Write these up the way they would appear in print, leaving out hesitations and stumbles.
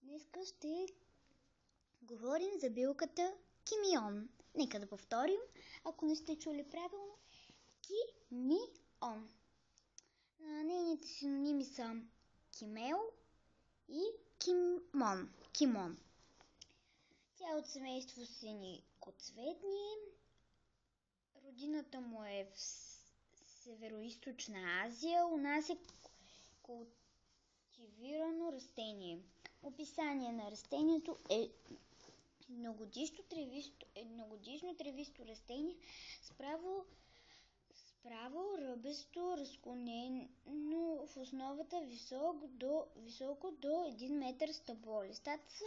Днес ще говорим за билката кимион. Нека да повторим, ако не сте чули правилно. Кимион. Нейните синоними са кимел и кимон. Тя е от семейство синикоцветни. Родината му е в Североизточна Азия. У нас е култивирано растение. Описание на растението е едногодишно тревисто растение с право ръбесто, разклонено в основата високо до 1 метър стъбло. Листата са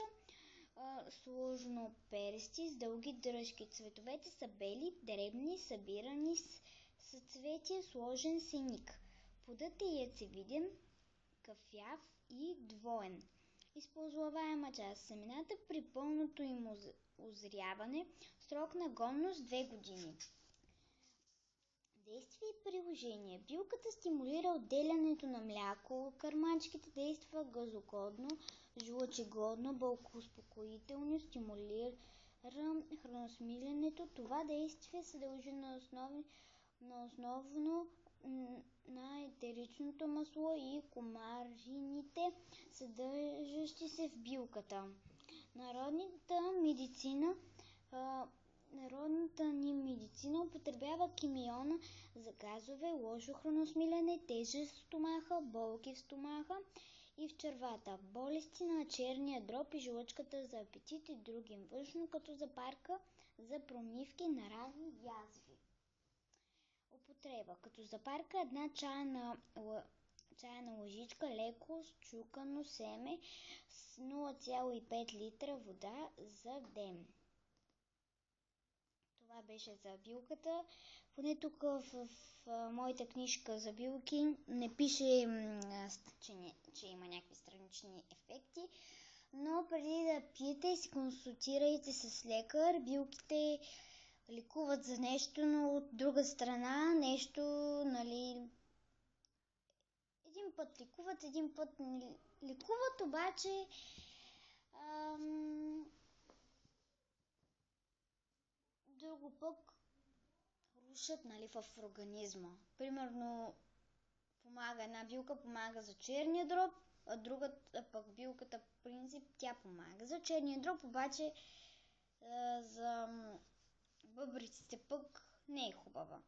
сложноперести с дълги дръжки. Цветовете са бели, дребни, събирани с съцветие сложен синик. Плодът е яйцевиден, кафяв и двоен. Използваема част. Семената при пълното им озряване, срок на годност 2 години. Действие и приложение. Билката стимулира отделянето на мляко, кърмачките действа газоглотно, жлъчеглотно, болкоуспокоително, стимулира храносмилянето. Това действие се дължи основно на етеричното масло и кумарините, съдържащи се в билката. Народната ни медицина употребява кимиона за газове, лошо храносмиляне, тежест в стомаха, болки в стомаха и в червата, болести на черния дроб и жлъчката, за апетит и други, външно като запарка, за промивки на рани и язви. Употреба. Като запарка 1 чайна лъжичка леко счукано семе с 0,5 литра вода за ден. Това беше за билката. Поне тук в моята книжка за билки не пише, че има някакви странични ефекти, но преди да пиете, си консултирайте с лекар. Билките лекуват за нещо, но от друга страна нещо, един път лекуват, един път не лекуват, обаче друго пък рушат в организма. Примерно една билка помага за черния дроб, а другата пък билката по принцип тя помага за черния дроб, обаче за бъбриците пък не е хубава.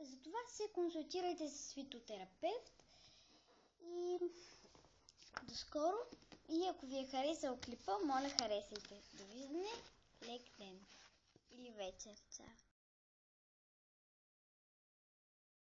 Затова се консултирайте с фитотерапевт и до скоро. И ако ви е харесал клипа, моля харесайте. Довиждане, лек ден или вечер. Чао!